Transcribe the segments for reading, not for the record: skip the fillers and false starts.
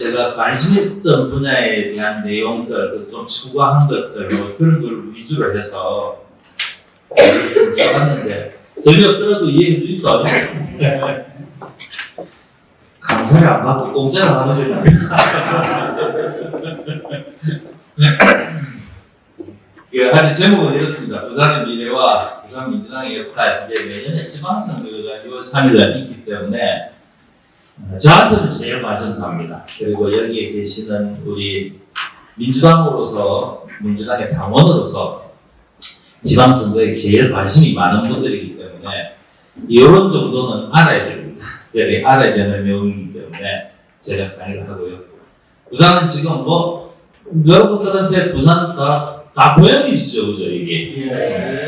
제가 관심 있었던 분야에 대한 내용들, 좀 추가한 것들, 뭐 그런 걸 위주로 해서 좀 써봤는데, 전혀 없더라도 이해해 줄 수 없어요. 강사를 안 받고 공짜로 하는 거예요. 하여튼 제목은 이렇습니다. 부산의 미래와 부산 민주당의 역할. 이제 내년에 지방선거가 6월 3일날 있기 때문에 저한테는 제일 관심사입니다. 그리고 여기에 계시는 우리 민주당으로서, 민주당의 당원으로서 지방선거에 제일 관심이 많은 분들이기 때문에 이런 정도는 알아야 됩니다. 알아야 되는 내용이기 때문에 제가 강의를 하고요. 부산은 지금 뭐 여러분들한테 부산 다 고향이시죠, 그죠, 이게?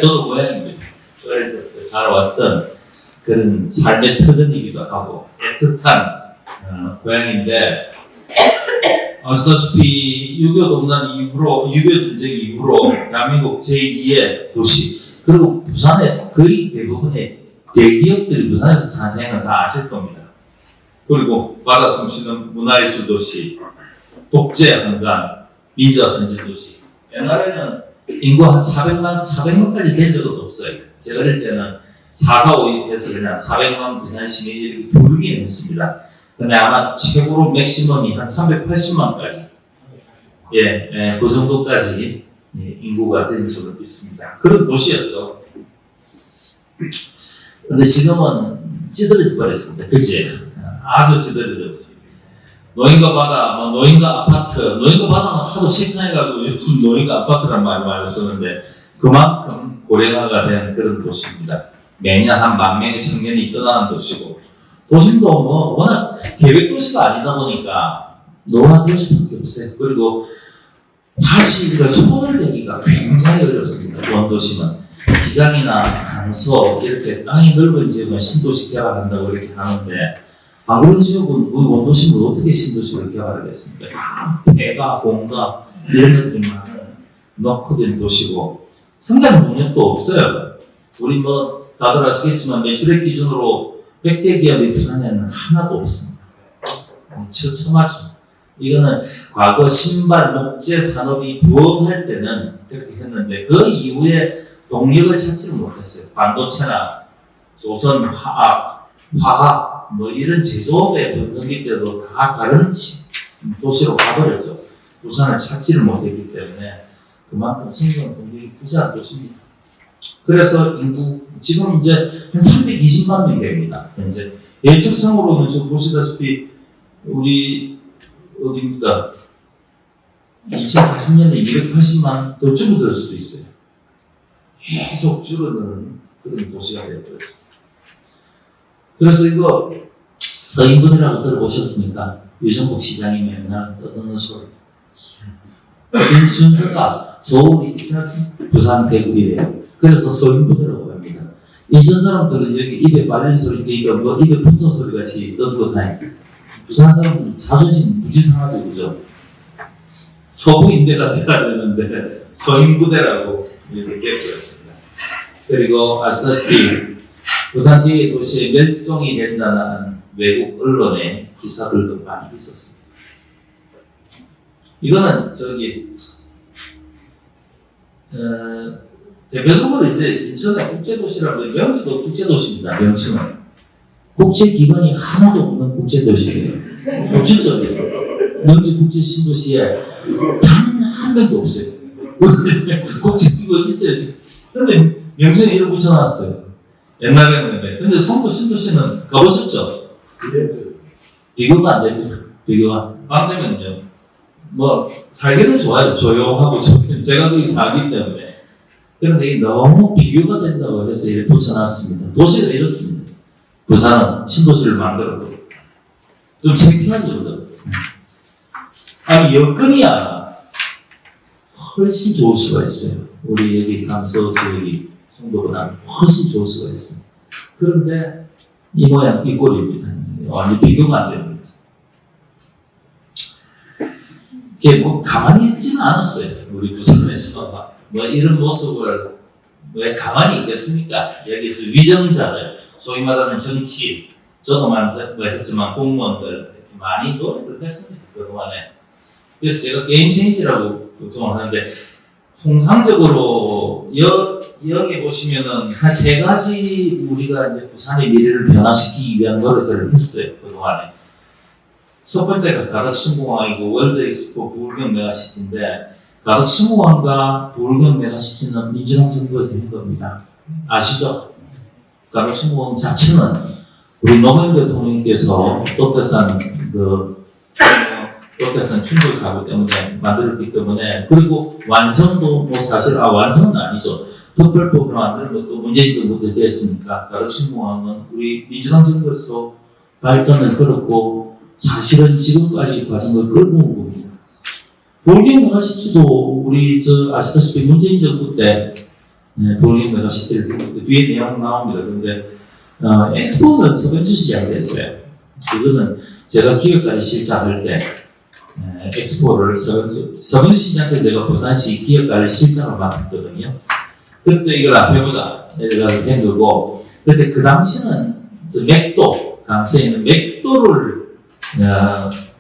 저도 고향입니다. 어릴 때부터 살아왔던 그런 삶의 터전이기도 하고 애틋한 고향인데, 아시다시피 6.25 동란 이후로, 6.25 전쟁 이후로 대한민국 제2의 도시, 그리고 부산의 거의 대부분의 대기업들이 부산에서 탄생한 다 아실 겁니다. 그리고 바다 숨쉬는 문화의 수도시, 독재 한강, 민주화 선진 도시. 옛날에는 인구 한 400만까지 된 적은 없어요. 제가 어릴 때는 445 해서 그냥 400만 부산 시민이 이렇게 부르긴 했습니다. 근데 아마 최고로 맥시멈이 한 380만까지. 그 정도까지 인구가 된 적은 있습니다. 그런 도시였죠. 근데 지금은 찌들어져 버렸습니다. 그지? 아주 찌들어졌습니다. 노인과 바다, 노인과 아파트, 노인과 바다는 하도 식상해가지고 요즘 노인과 아파트란 말을 많이 쓰는데 그만큼 고령화가 된 그런 도시입니다. 매년 한 10,000명의 청년이 떠나는 도시고, 도심도 뭐 워낙 계획도시가 아니다 보니까 노화될 수밖에 없어요. 그리고 다시 손을 대기가 굉장히 어렵습니다. 원도심은 기장이나 강서 이렇게 땅이 넓은 지역은 신도시 개발한다고 이렇게 하는데, 안 그런 지역은 원도심을 어떻게 신도시를 개발하겠습니까? 배가, 공가 이런 것들이 많은 노후된 도시고 성장 동력도 없어요. 우리 뭐 다들 아시겠지만 매출액 기준으로 100대 기업이 부산에는 하나도 없습니다. 처참하죠. 이거는 과거 신발, 목재 산업이 부흥할 때는 그렇게 했는데 그 이후에 동력을 찾지를 못했어요. 반도체나 조선, 화학 뭐 이런 제조업의 번성기 때도 다 다른 도시로 가버렸죠. 부산을 찾지를 못했기 때문에 그만큼 생존 동력이 부재한 도시입니다. 그래서 인구 지금 이제 한 320만 명 됩니다. 현재 예측상으로는 지금 보시다시피 우리 어디입니까? 2040년에 280만 더 줄어들 수도 있어요. 계속 줄어드는 그런 도시가 되어버렸습니다. 그래서 이거 서인분이라고 들어보셨습니까? 유정복 시장이 맨날 떠드는 소리. 순서가 서울이 부산 대구이래요. 그래서 서인분이라고 합니다. 인천 사람들은 여기 입에 빨린 소리, 그러니까 뭐 입에 붙은 소리 같이 떠들고 다니고, 부산 사람들은 자존심 무지 상하죠, 그죠? 서부인대가 돼야 되는데 서인부대라고 이렇게 깨뜨렸습니다. 그리고 아시다시피 부산 지역 도시에 멸종이 된다는 외국 언론의 기사들도 많이 있었습니다. 이거는 대표적으로 이제 인천의 국제도시라고 명치도 국제도시입니다. 명칭은 국제기관이 하나도 없는 국제도시예요. 실적이에요. 명지 국제신도시에 단 한 명도 없어요. 국제기관 있어야지. 근데 명칭에 이름 붙여놨어요. 옛날에는. 근데 송도 신도시는 가보셨죠? 비교가 안 됩니다. 비교가 안 되면요. 뭐 살기는 좋아요. 조용하고 제가 거기 살기 때문에. 그런데 이게 너무 비교가 된다고 해서 이렇게 붙여놨습니다. 도시가 이렇습니다. 부산은 신도시를 만들었고 좀 창피하죠, 그죠? 아니 여건이야 훨씬 좋을 수가 있어요. 우리 여기 강서 지역이 송도보다 훨씬 좋을 수가 있습니다. 그런데 이 모양 이 꼴입니다. 완전 비교가 안 됩니다. 이게 뭐 가만히 있지는 않았어요. 우리 부산에서 뭐 이런 모습을 왜 가만히 있겠습니까? 여기서 위정자들, 소위 말하는 정치, 저도 했지만 공무원들, 많이 노력을 했습니다. 그동안에. 그래서 제가 게임 체인지라고 보통 하는데, 통상적으로 여기 보시면은 한 세 가지 우리가 이제 부산의 미래를 변화시키기 위한 노력들을 했어요. 그동안에. 첫 번째가 가덕신공항이고 월드 엑스포 부울경 메가시티인데, 가덕신공항과 부울경 메가시티는 민주당 정부에서 한 겁니다. 아시죠? 가덕신공항 자체는 우리 노무현 대통령께서 롯데산 롯데산 충돌 사고 때문에 만들었기 때문에, 그리고 완성도 뭐 사실 완성은 아니죠. 특별법을 만드는 것도 문재인 정부 때 됐으니까 가덕신공항은 우리 민주당 정부에서 발전을 걸었고 사실은 지금까지 과정을 끌고 온 겁니다. 부울경 메가시티도 우리 아시다시피 문재인 정부 때 부울경 메가시티를 뒤에 내용 나옵니다. 그런데 엑스포는 서변주 시장에 했어요. 이거는 제가 기획관리 실장할 때 엑스포를 서변주 시장 때 제가 부산시 기획관리 실장을 맡았거든요. 그때 이걸 안 해보자 이래가지고 한 거고, 그때 그 당시는 맥도 강서에 있는 맥도를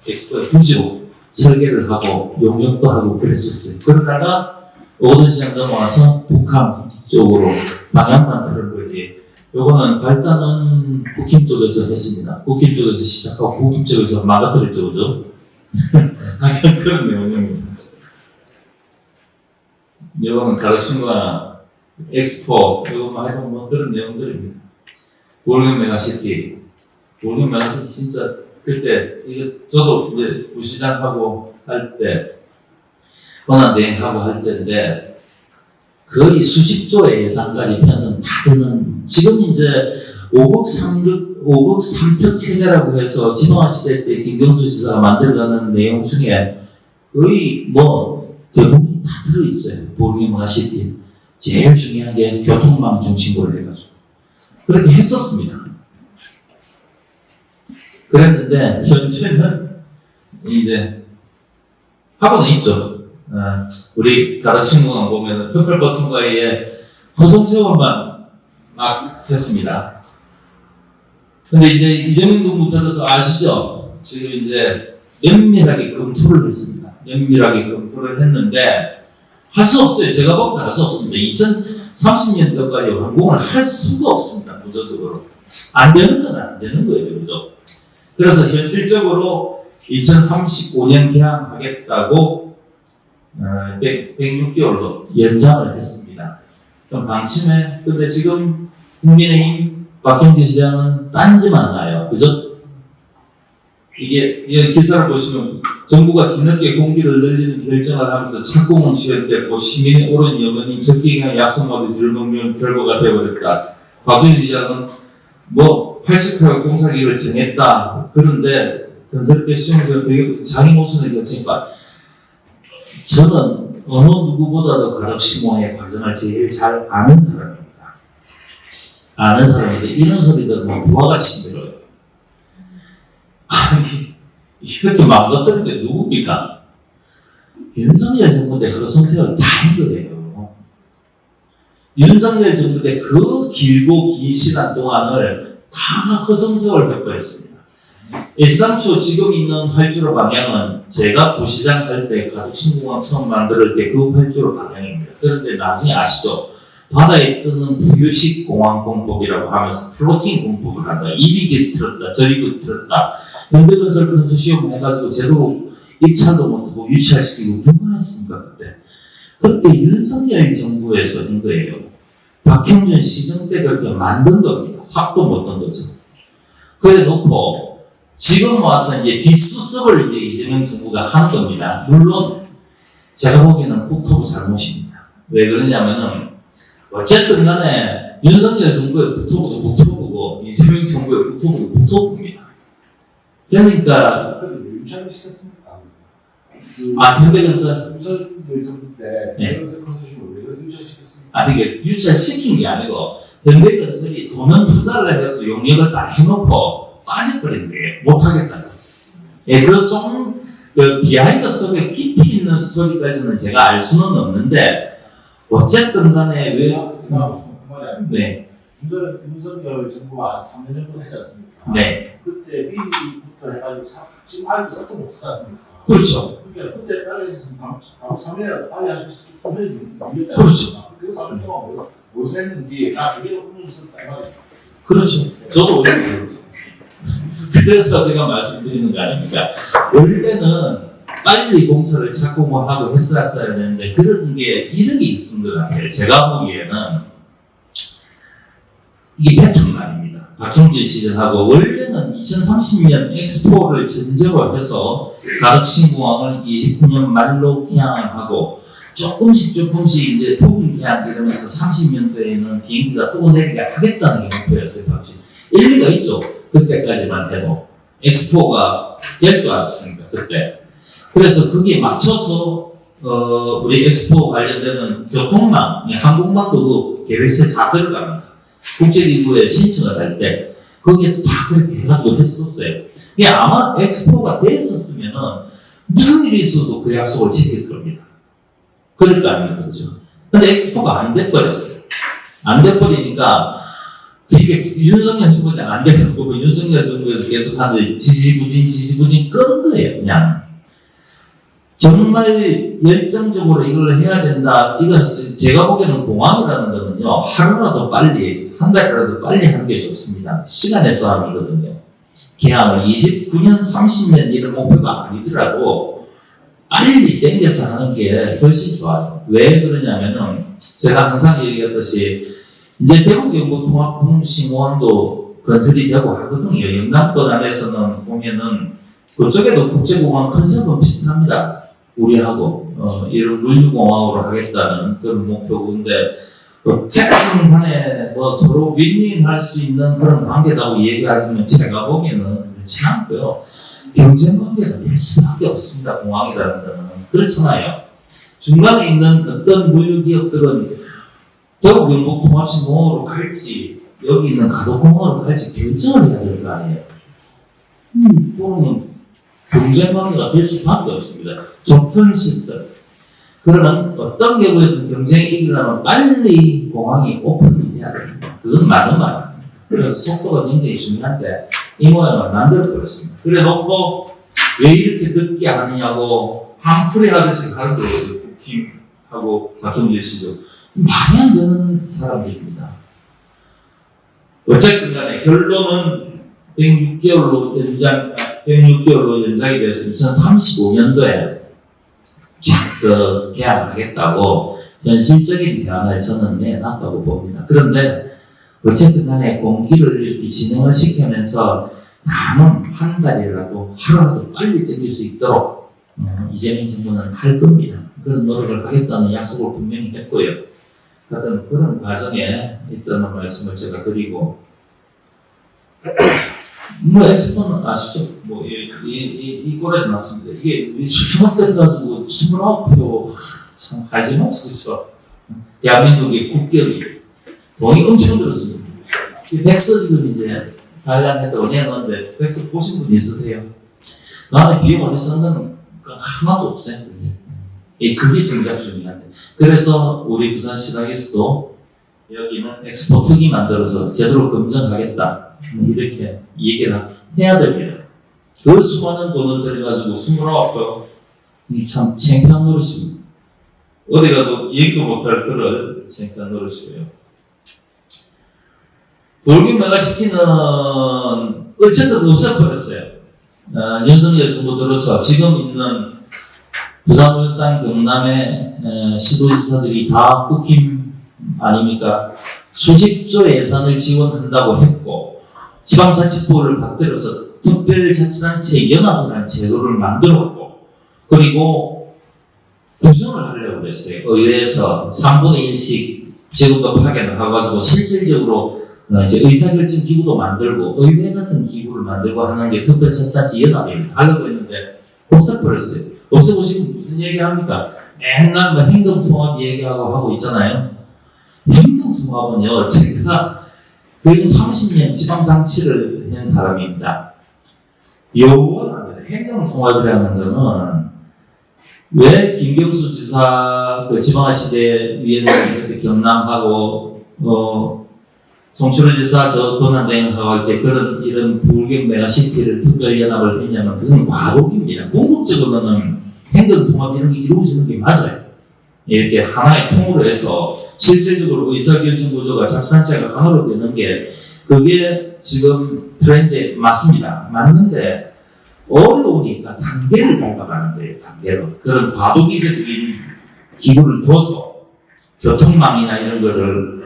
엑스포의 부지로 설계를 하고 용역도 하고 그랬었어요. 그러다가 오던시장 넘어와서 북한 쪽으로 방향만 틀은 거지. 요거는 발단은 국힘 쪽에서 했습니다. 국힘 쪽에서 시작하고 국힘 쪽에서 망가뜨렸죠, 그죠? 항상 그런 내용입니다. 요거는 가덕신공항, 엑스포, 요것만 해도 뭐 그런 내용들입니다. 부울경 메가시티. 부울경 메가시티 진짜 그때, 이게 저도 이제 부시장하고 할 때, 권한대행하고 할 때인데, 거의 수십조의 예산까지 편성 다 드는, 지금 이제 5억 3척 체제라고 해서 지방시대 때 김경수 지사가 만들어가는 내용 중에 거의 뭐 대부분이 다 들어있어요. 부울경 메가시티. 제일 중요한 게 교통망 중심으로 해가지고. 그렇게 했었습니다. 그랬는데, 현재는 이제 하고는 있죠. 우리 가덕신공항 보면은 특별보통과에 허송세월만 막 했습니다. 근데 이제 이재명 정부 들어서 아시죠? 지금 이제 면밀하게 검토를 했습니다. 면밀하게 검토를 했는데 할 수 없어요. 제가 보기도 할 수 없습니다. 2030년도까지 완공을 할 수가 없습니다. 구조적으로. 안 되는 건 안 되는 거예요. 그죠? 그래서 현실적으로 2035년 개항하겠다고 106개월로 연장을 했습니다. 그럼 방침에, 근데 지금 국민의힘 박형진 시장은 딴지만 나요. 그죠? 이게 기사를 보시면 정부가 뒤늦게 공기를 늘리는 결정을 하면서 착공은 지연됐고 시민의 옳은 염원이 적기간 약속마저 들먹는 결과가 되어버렸다. 박형진 시장은 뭐 80% 공사기를 정했다. 그런데 건설계 시험에서 자기 모순을 겪으니까 저는 어느 누구보다도 가덕신공항의 과정을 제일 잘 아는 사람입니다. 아는 사람인데 이런 소리들은 뭐 부하같이 들어요. 아니, 이렇게 망가뜨리는 게 누굽니까? 윤석열 정부 때 허송세월 다 한 거예요. 윤석열 정부 때 그 길고 긴 시간 동안을 다 허송세월 벽버렸습니다. 일상초 지금 있는 활주로 방향은 제가 부시장 할 때 가덕신공항 처음 만들 때 그 활주로 방향입니다. 그런데 나중에 아시죠? 바다에 뜨는 부유식 공항 공법이라고 하면서 플로팅 공법을 한다. 이리 틀었다, 저리 틀었다. 현대건설 컨소시엄 해가지고 제대로 입찰도 못하고 유찰시키고 누가 했습니까 그때? 그때 윤석열 정부에서 한 거예요. 박형준 시정 때 그렇게 만든 겁니다. 삽도 못 던 거죠. 그래 놓고 지금 와서 이제 뒷수습을 이제 이재명 정부가 하는 겁니다. 물론 제가 보기에는 국토부 잘못입니다. 왜 그러냐면은 어쨌든 간에 윤석열 정부의 국토부도 국토부고 이재명 정부의 국토부도 국토부입니다. 그러니까 유찰을 시켰습니까? 현대건설 윤석열 정부 때 현대건설 컨소시엄을 왜 유찰시켰습니까? 이게 유찰시킨 게 아니고 현대건설이 돈은 투자를 해서 용역을 다 해놓고 빠져버린 거예요. 못하겠다고. 예, 그 비하인드 스토리 깊이 있는 스토리까지는 제가 알 수는 없는데 어쨌든 간에 네. 윤석열 정부가 3년 정도 했지 않습니까? 네. 그때 미리 부터 해가지고 지금 아직도 싹도 못하지 않습니까? 그렇죠. 그러니까 그때 빨리 했으면 다음 3년에 빨리 할 수 있을 때 밀렸잖아요. 그렇죠. 그 3년 동안 무엇을 했는지 다 그대로 풀어줬었다 이 말이죠. 그렇죠. 저도 그래서 제가 말씀드리는 거 아닙니까? 원래는 빨리 공사를 자꾸 뭐 하고 했었어야 되는데 그런 게 이런 게 있은 것 같아요. 제가 보기에는 이게 패턴만입니다. 박형준 시절하고 원래는 2030년 엑스포를 전제로 해서 가덕신공항을 29년 말로 개항하고 조금씩 이제 부분 개항 이러면서 30년도에는 비행기가 뜨고 내리게 하겠다는 게 목표였어요. 박씨. 일리가 있죠. 그때까지만 해도 엑스포가 될 줄 알았으니까 그때. 그래서 거기에 맞춰서 우리 엑스포 관련되는 교통망, 항공망도 그 계획서에 다 들어갑니다. 국제기구에 신청을 할 때 거기에 다 그렇게 해가지고 했었어요. 이게 아마 엑스포가 됐었으면은 무슨 일이 있어도 그 약속을 지킬 겁니다. 그럴 거 아닙니까, 그죠? 근데 엑스포가 안 돼버렸어요. 안 돼버리니까 이게 윤석열 정부장 안 돼가지고 윤석열 정부에서 계속 하는데 지지부진 끄는 거예요, 그냥. 정말 열정적으로 이걸 해야 된다. 이건 제가 보기에는 공항이라는 거는요, 하루라도 빨리, 한 달이라도 빨리 하는 게 좋습니다. 시간의 싸움이거든요. 개항을 29년, 30년 이런 목표가 아니더라도 빨리 땡겨서 하는 게 훨씬 좋아요. 왜 그러냐면은 제가 항상 얘기했듯이 이제 대구경부통합공시공항도 건설이 되고 하거든요. 영남권 안에서는 보면은 그쪽에도 국제공항 컨셉은 비슷합니다. 우리하고 이런 물류공항으로 하겠다는 그런 목표인데 어쨌든 간에 뭐 서로 윈윈할 수 있는 그런 관계라고 얘기하시면 제가 보기에는 그렇지 않고요. 경쟁 관계가 될 수밖에 없습니다. 공항이라는 거는 그렇잖아요. 중간에 있는 어떤 물류 기업들은 대구경북통합신공항으로 갈지 여기 있는 가덕공항으로 갈지 결정을 해야 될 거 아니에요. 그거는 경쟁 관계가 될 수밖에 없습니다. 좋든 싫든. 그러면 어떤 경우에도 경쟁이 이기려면 빨리 공항이 오픈이 돼야 됩니다. 그건 맞는 말입니다. 그래서 속도가 굉장히 중요한데 이 모양을 만들어버렸습니다. 그래 놓고 왜 이렇게 늦게 하느냐고 한풀이 하듯이 가르쳐줘요. 김하고 박형준 씨도 말이 안 되는 사람들입니다. 어쨌든 간에 결론은 106개월로 연장이 돼서 2035년도에 개항하겠다고 현실적인 대안을 저는 내놨다고 봅니다. 그런데 어쨌든 간에 공기를 이렇게 진행을 시키면서 남은 한 달이라도 하루라도 빨리 땡길 수 있도록 이재명 정부는 할 겁니다. 그런 노력을 하겠다는 약속을 분명히 했고요. 하여튼 그런 과정에 있다는 말씀을 제가 드리고 뭐 엑스포는 아시죠? 뭐 이 꼴에도 났습니다. 이게 수천억 들어가지고 29표 참 하지 마시죠. 대한민국의 국격이 돈이 엄청 들었습니다. 백서 지금 이제 발간했다고 내놨는데 백서 보신 분 있으세요? 그 안에 비용 어디 쓴 건 하나도 없어요. 그게 정작 중요한데. 그래서 우리 부산시당에서도 여기는 엑스포 특위 만들어서 제대로 검증하겠다. 이렇게 얘기를 해야 됩니다. 그 수많은 돈을 들여가지고 29표. 참 창피한 노릇입니다. 어디 가도 얘기도 못할 그런 창피한 노릇이고요. 돌기 메가시티는 어쨌든 없애버렸어요. 윤석열 정부 들어서 지금 있는 부산, 울산, 경남의 시도지사들이 다 국힘 아닙니까? 수십조 예산을 지원한다고 했고 지방자치법을 받들어서 특별자치단체 연합이라는 제도를 만들었고 그리고 구성을 하려고 했어요. 의회에서 3분의 1씩 지금도 파견을 하고 실질적으로 이제 의사결정 기구도 만들고 의회 같은 기구를 만들고 하는 게 특별자치단체 연합입니다. 하려고 했는데 없애버렸어요. 없애보시면 무슨 얘기합니까? 맨날 뭐 행정통합 얘기하고 하고 있잖아요. 행정통합은요, 제가 거의 30년 지방장치를 한 사람입니다. 요원합니다. 행정통합이라는 거는 왜 김경수 지사 그 지방시대 위원장이 그때 경남하고 송철호 지사 저 권한대행하고 할 때 이런 부울경 메가시티를 특별연합을 했냐면 그건 과도기입니다. 궁극적으로는 행정통합 이런 게 이루어지는 게 맞아요. 이렇게 하나의 통으로 해서 실질적으로 의사결정 구조가 작산자가 하나로 되는 게 그게 지금 트렌드에 맞습니다. 맞는데 어려우니까 단계를 밟아가는 거예요. 단계로. 그런 과도기적인 기구를 둬서 교통망이나 이런 거를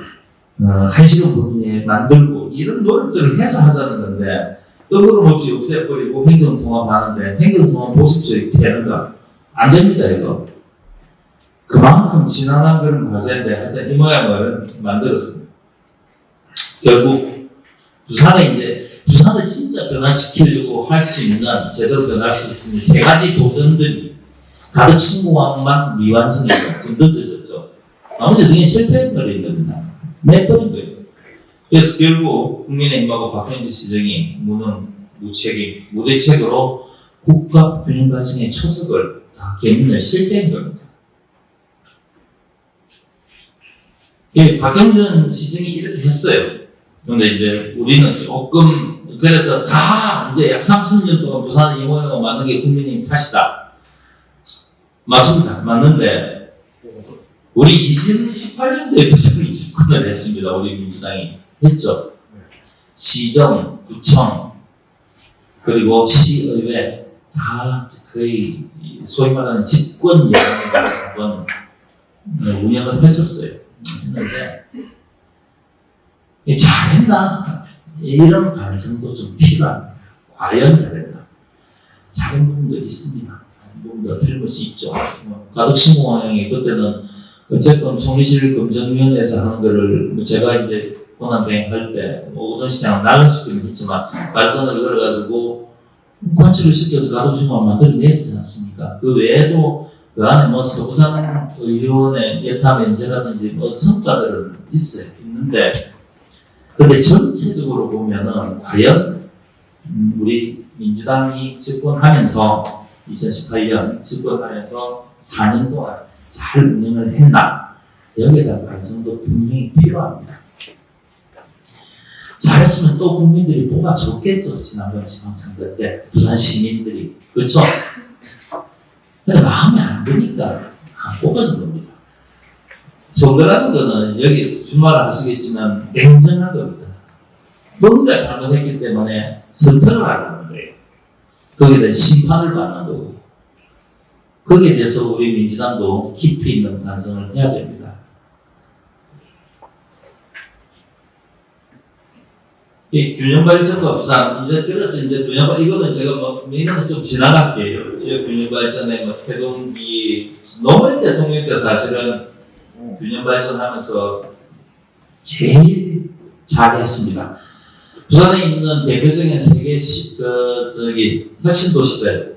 한시간 부분에 만들고 이런 노력들을 해서 하자는 건데 떠그름없이 없애버리고 행정통합하는데 행정통합 보십시오. 되는가? 안 됩니다. 이거. 그만큼 지난한 그런 과제인데 하여튼 이 모양을 만들었습니다. 결국 부산을 진짜 변화시키려고 할 수 있는 제대로 변화시킬 수 있는 세 가지 도전들이 가득 침공한 미완성이죠. 좀 늦어졌죠. 나머지 등에 실패해버린 겁니다. 내버린 거예요. 그래서 결국 국민의힘하고 박형진 시정이 무능, 무책임, 무대책으로 국가 균형 발전의 초석을 다 개민을 실패한 겁니다. 예, 박형준 시정이 이렇게 했어요. 그런데 이제 우리는 조금, 그래서 다 이제 약 30년 동안 부산을 이 모양으로 만든 게 국민의힘 탓이다. 맞습니다. 맞는데, 우리 2018년도에 부산을 집권을 했습니다. 우리 민주당이. 했죠. 시정, 구청, 그리고 시의회, 다 거의 소위 말하는 집권 여당을 운영을 했었어요. 했는데 잘했나? 이런 반성도 좀 필요합니다. 과연 잘했나? 잘한 부분도 있습니다. 잘한 부분도 틀림없이 있죠. 가덕 신공항이 그때는 어쨌건 총리실 검증위원회에서 하는 거를 제가 이제 권한대행 때 오던 시장은 나가시키긴 했지만 발단을 걸어가지고 관측을 시켜서 가덕 신공항 만들어내지 않습니까? 그 외에도 그 안에 뭐 서부산 의료원의 예타 면제라든지 뭐 성과들은 있어요. 있는데, 근데 전체적으로 보면은 과연 우리 민주당이 집권하면서 2018년 집권하면서 4년 동안 잘 운영을 했나? 여기에다 반성도 분명히 필요합니다. 잘했으면 또 국민들이 뽑아줬겠죠. 지난번 지방선거 때 부산 시민들이. 그렇죠? 근데 마음에 안 드니까 안 뽑아준 겁니다. 선거라는 거는 여기 주말 하시겠지만 냉정한 겁니다. 뭔가 잘못했기 때문에 선택을 하는 거예요. 거기에 대한 심판을 받는 거고. 거기에 대해서 우리 민주당도 깊이 있는 반성을 해야 됩니다. 이 균형발전과 부산, 그래서 균형발, 이거는 제가 이거는 좀 지나갈게요. 지역 균형발전의 태동기, 노무현 대통령 때 사실은 균형발전 하면서 제일 잘했습니다. 부산에 있는 대표적인 세계 혁신도시들,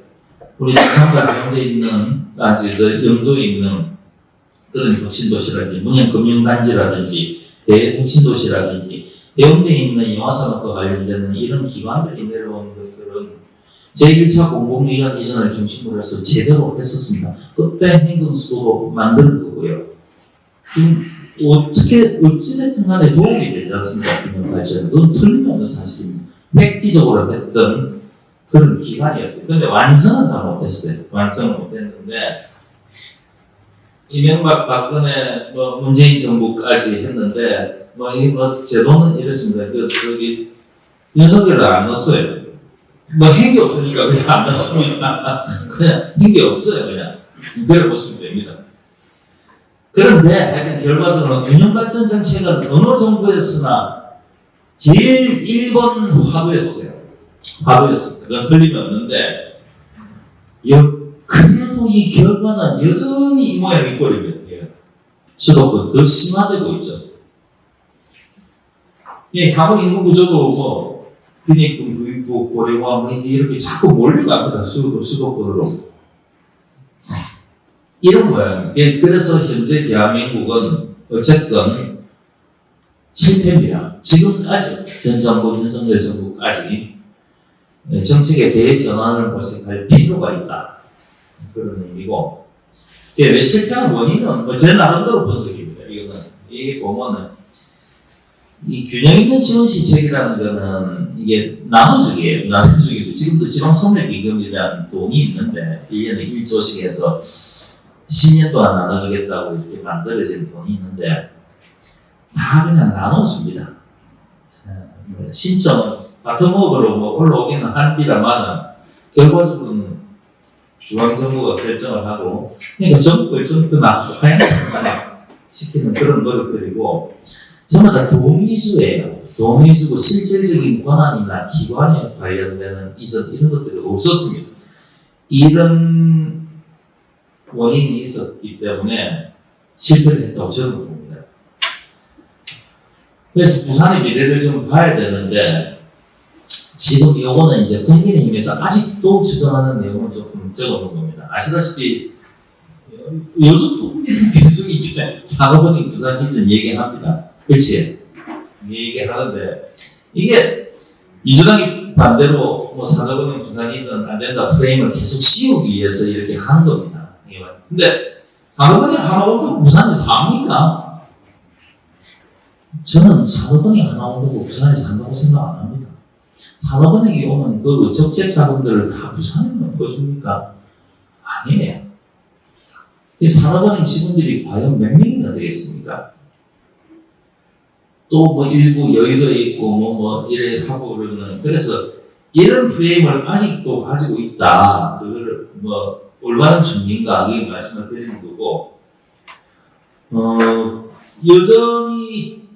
우리 부산과 가운데 있는, 영도에 있는 그런 혁신도시라든지, 문현금융단지라든지, 대혁신도시라든지, 해운대에 있는 영화산업과 관련되는 이런 기관들이 내려온 것들은 제1차 공공기관 이전을 중심으로 해서 제대로 했었습니다. 그때 행정수도도 만든 거고요. 어찌됐든 간에 도움이 되지 않습니까? 균형발전. 그건 틀림없는 사실입니다. 획기적으로 했던 그런 기관이었어요. 근데 완성은 다 못했어요. 완성은 못했는데, 이명박, 박근혜, 문재인 정부까지 했는데, 제도는 이랬습니다. 윤석열을 안 넣었어요. 행위 없으니까 그냥 안 넣습니다. 그냥 행위 없어요, 그냥. 그래 보시면 됩니다. 그런데, 하여튼 결과적으로 균형발전 정책은 어느 정부였으나 제일 1번 화두였어요. 화두였습니다. 그건 틀림이 없는데, 그래도 이 결과는 여전히 이 모양이 꼴입니다. 수도권 더 심화되고 있죠. 향후 인구 구조도 비닉군, 구입부, 고령화 이렇게 자꾸 몰려갑니다. 수도권으로. 이런 모양. 그래서 현재 대한민국은 어쨌든 실패입니다. 지금까지 전 정부, 윤석열 정부까지 정책의 대전환을 모색할 필요가 있다. 그런 의미고. 왜 실패한 원인은 제 나름대로 분석입니다. 이게 보면은 이 균형 있는 지원 시책이라는 거는 이게 나눠주기예요. 나눠주기도 지금도 지방성립기금이라는 돈이 있는데 1년에 1조씩 해서 10년 동안 나눠주겠다고 이렇게 만들어진 돈이 있는데 다 그냥 나눠줍니다. 신청은 같은 호흡으로 뭐 올라오기는 합니다만 결과적으로는 중앙정부가 결정을 하고 그러니까 정부 결정권나 하향 시키는 그런 노력들이고 전부 다 동의주예요. 동의주고 실질적인 권한이나 기관에 관련되는 이전 이런 것들이 없었습니다. 이런 원인이 있었기 때문에 실패를 했다고 저는 봅니다. 그래서 부산의 미래를 좀 봐야 되는데 지금 요거는 이제 국민의힘에서 아직도 주장하는 내용을 조금 적어놓은 겁니다. 아시다시피 요즘도 국민의힘 계속 이제 산업은행 부산 이전 얘기합니다. 그치? 얘기하는데 이게 민주당이 반대로 뭐 산업은행 부산 이전 안 된다 프레임을 계속 씌우기 위해서 이렇게 하는 겁니다. 근데 산업은행 하나원도 부산에 삽니까? 저는 산업은행 하나원도 부산에 산다고 생각 안 합니다. 산업은행이 오면 그 적재 자금들을 다 부산에 넣어줍니까? 아니에요. 이 산업은행 직원들이 과연 몇 명이나 되겠습니까? 또 뭐 일부 여의도에 있고 뭐 이래 하고 그러는 그래서 이런 프레임을 아직도 가지고 있다. 그거를 뭐 올바른 준비인가 이 말씀을 드리는 거고 여전히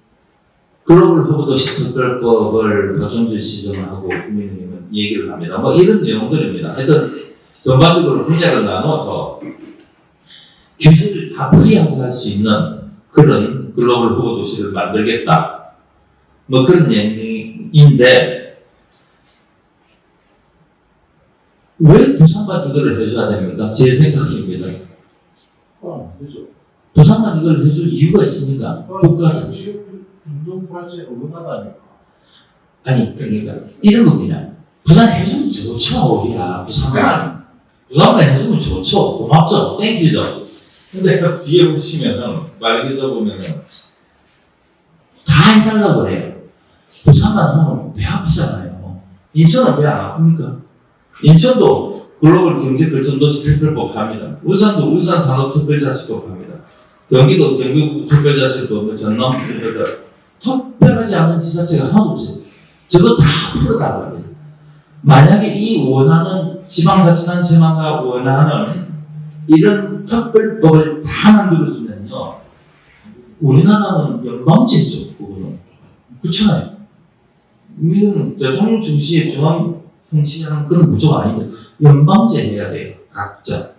글로벌 후보도시 특별법을 박정준 시정하고 국민의힘은 얘기를 합니다. 뭐 이런 내용들입니다. 하여튼 전반적으로 분야를 나눠서 규제를 다 프리하게 할 수 있는 그런 글로벌 후보도시를 만들겠다. 뭐 그런 내용인데 왜 부산만 이거를 해줘야 됩니까? 제 생각입니다. 그죠. 부산만 이걸 해줄 이유가 있습니까? 국가에서. 운동과제 의무나다니까. 아니, 그러니까, 이런 겁니다. 부산 해주면 좋죠, 우리야. 부산만 해주면 좋죠. 고맙죠. 땡큐죠. 근데 뒤에 보시면은, 말 읽어보면은, 다 해달라고 그래요. 부산만 하면 배 아프잖아요. 인천은 배 안 아픕니까? 인천도 글로벌 경제결정도시 특별법 합니다. 울산도 울산 산업특별자치법 합니다. 경기도 경기도 특별자치법, 전남 특별자치법. 특별하지 않은 지자체가 하나도 없어요. 저거 다 풀어달라고 합니다. 만약에 이 원하는 지방자치단체마다 원하는 이런 특별법을 다 만들어주면요, 우리나라는 연방제죠. 그거는 그렇잖아요. 우리는 대통령 중시의 중앙 통치하는 그런 구조가 아닙니다. 연방제 해야 돼요. 각자.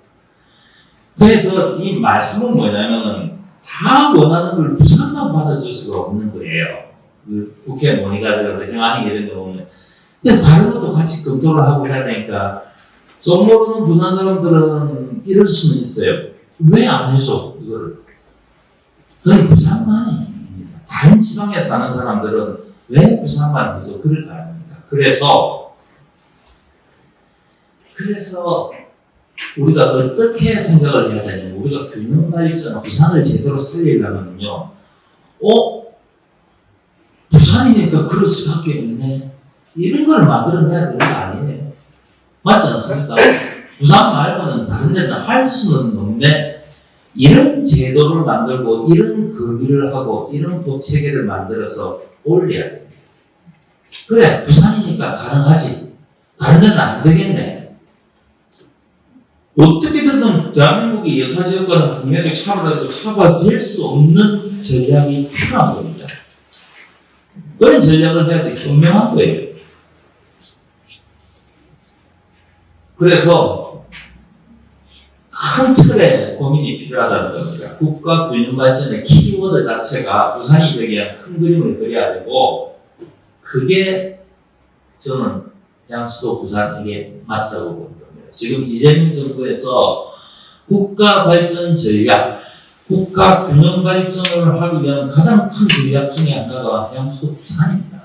그래서 이 말씀은 뭐냐면은 다 원하는 걸 부산만 받아줄 수가 없는 거예요. 그 국회 논의가 행안위 이런 경우는. 그래서 다른 것도 같이 검토를 하고 해야 되니까 좀 모르는 부산 사람들은 이럴 수는 있어요. 왜 안 해줘 이거를? 그건 부산만입니다. 다른 지방에 사는 사람들은 왜 부산만 해줘? 그럴 거 아닙니까? 그래서 우리가 어떻게 생각을 해야 되냐면 우리가 균형 발전, 부산을 제대로 살리려면요, 부산이니까 그럴 수밖에 없네. 이런 걸 만들어내야 되는 거 아니에요. 맞지 않습니까? 부산 말고는 다른 데는 할 수는 없네. 이런 제도를 만들고 이런 거기를 하고 이런 법 체계를 만들어서 올려야 됩니다. 그래, 부산이니까 가능하지. 다른 데는 안 되겠네. 어떻게든 대한민국의 여타지역과는 분명히 샤가 될 수 없는 전략이 필요한 겁니다. 그런 전략을 해야지 현명한 거예요. 그래서 큰 틀의 고민이 필요하다는 겁니다. 국가 균형 발전의 키워드 자체가 부산이 되기 위한 큰 그림을 그려야 되고, 그게 저는 양수도 부산 이게 맞다고 봅니다. 지금 이재명 정부에서 국가 발전 전략, 국가 균형 발전을 하기 위한 가장 큰 전략 중에 하나가 해양수도 부산입니다.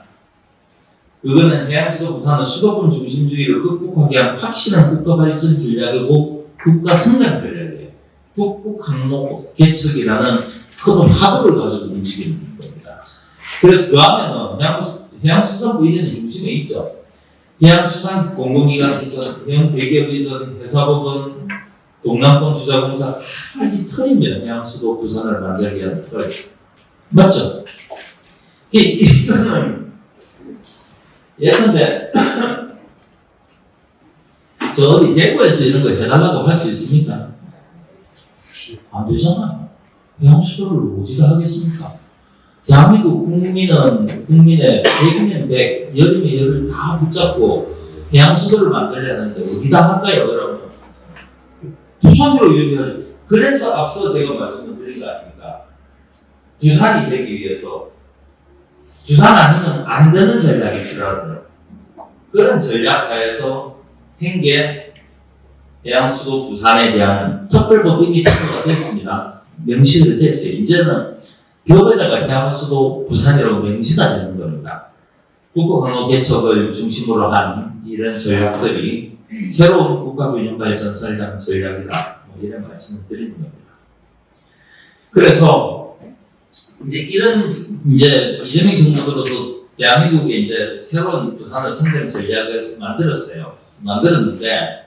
그거는 해양수도 부산은 수도권 중심주의를 극복하기 위한 확실한 국가 발전 전략이고 국가 성장 전략이에요. 북북 항로 개척이라는 큰 화두를 가지고 움직이는 겁니다. 그래서 그 안에는 해양수산부 이전이 중심에 있죠. 해양수산 공공기관 이전, 해양대기업 이전, 회사법은 동남권투자공사 다 이 틀입니다. 해양수도 부산을 만들기 위한 틀. 맞죠? 이거는 예컨대 저 어디 대구에서 이런 거 해달라고 할 수 있습니까? 안 되잖아요. 해양수도를 어디다 하겠습니까? 대한민국 국민의 100이면 100, 열이면 열을 다 붙잡고 해양수도를 만들려야 하는데 어디다 할까요, 여러분? 부산으로 얘기하죠. 그래서 앞서 제가 말씀을 드린 거 아닙니까? 부산이 되기 위해서 부산 아니면 안 되는 전략이 필요하거든요. 그런 전략하에서 행계 해양수도 부산에 대한 특별법 이미 통과가 됐습니다. 명시가 됐어요. 이제는 벽에다가 해양수도 부산이라고 명시가 되는 겁니다. 국가항로 개척을 중심으로 한 이런 전략들이 새로운 국가균형발전 설정 전략이다. 이런 말씀을 드리는 겁니다. 그래서 이런 이재명 정부 들어서 대한민국에 이제 새로운 부산을 선정 전략을 만들었는데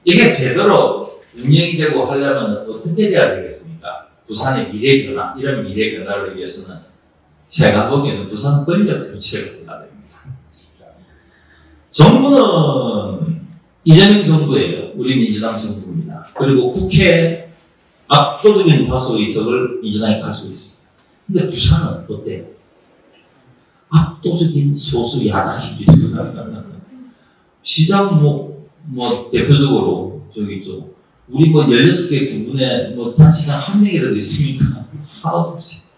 이게 제대로 운영이 되고 하려면 어떻게 돼야 되겠습니까? 부산의 미래 변화, 이런 미래 변화를 위해서는 제가 보기에는 부산 권력 교체가 돼야 됩니다. 정부는 이재명 정부예요. 우리 민주당 정부입니다. 그리고 국회에 압도적인 다수 의석을 민주당이 가지고 있습니다. 근데 부산은 어때요? 압도적인 소수 야당입니다. 시장 대표적으로 우리 16개 구분에 단체장 한 명이라도 있습니까? 하나도 없어요.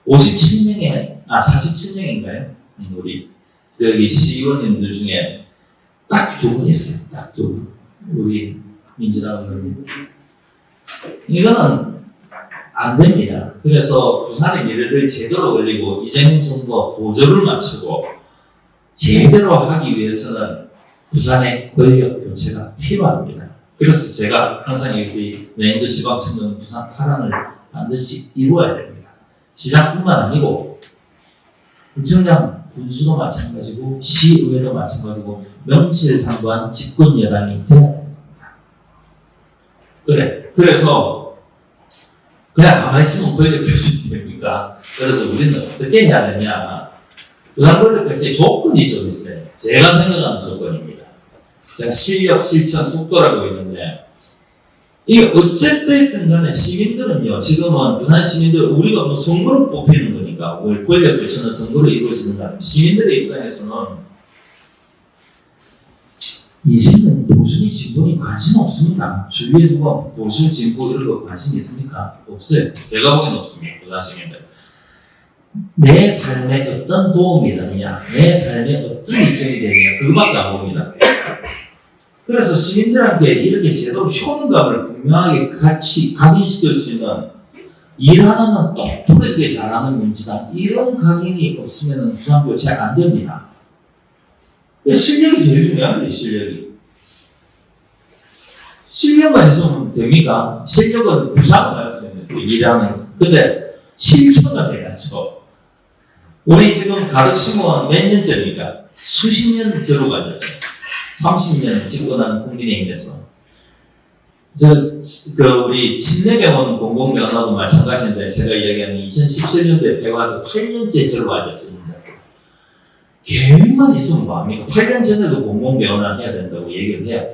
47명인가요? 우리 여기 시의원님들 중에 딱 2분 있어요. 딱 2분. 우리 민주당 의원님. 이거는 안 됩니다. 그래서 부산의 미래를 제대로 걸리고 이재명 정부와 보조를 맞추고 제대로 하기 위해서는 부산의 권력 교체가 필요합니다. 그래서 제가 항상 여기 내년도 지방선거는 부산 탈환을 반드시 이루어야 됩니다. 시장뿐만 아니고 구청장, 군수도 마찬가지고 시의회도 마찬가지고 명실상부한 집권 여당이 돼야 됩니다. 그래서 그냥 가만히 있으면 권력 교체 됩니까? 그래서 우리는 어떻게 해야 되냐? 부산 권력 교체 조건이 좀 있어요. 제가 생각하는 조건입니다. 제가 실력, 실천, 속도라고 있는데 이게 어쨌든 간에 시민들은요, 지금은 부산 시민들, 우리가 선거로 뽑히는 거니까, 권력 교체는 선거로 이루어지는 거 아니에요. 시민들의 입장에서는 이제는 보수니 진보니 관심 없습니다. 주위에 누가 보수, 진보 이런 거 관심 있습니까? 없어요. 제가 보기엔 없습니다. 부산 시민들. 내 삶에 어떤 도움이 되느냐, 내 삶에 어떤 이점이 되느냐, 그거밖에 안 봅니다. 그래서 시민들한테 이렇게 제대로 효능감을 분명하게 같이 각인시킬 수 있는 일하는 똑똑하게 잘하는 민주당, 이런 각인이 없으면 부산 교체 안 됩니다. 실력이 제일 중요한 거예요. 실력만 있으면 됩니까? 실력은 부상을 할 수 있는 일하는. 근데 실천을 해야죠. 우리 지금 가덕신공원 몇 년째입니까? 수십 년 전으로 가죠. 30년 집권한 국민의힘에서. 우리 친내병원 공공병원하고 마찬가지인데, 제가 이야기하는 2017년도에 폐과도 8년째 저로 앉았습니다. 계획만 있으면 뭐합니까? 8년 전에도 공공병원을 해야 된다고 얘기를 해요.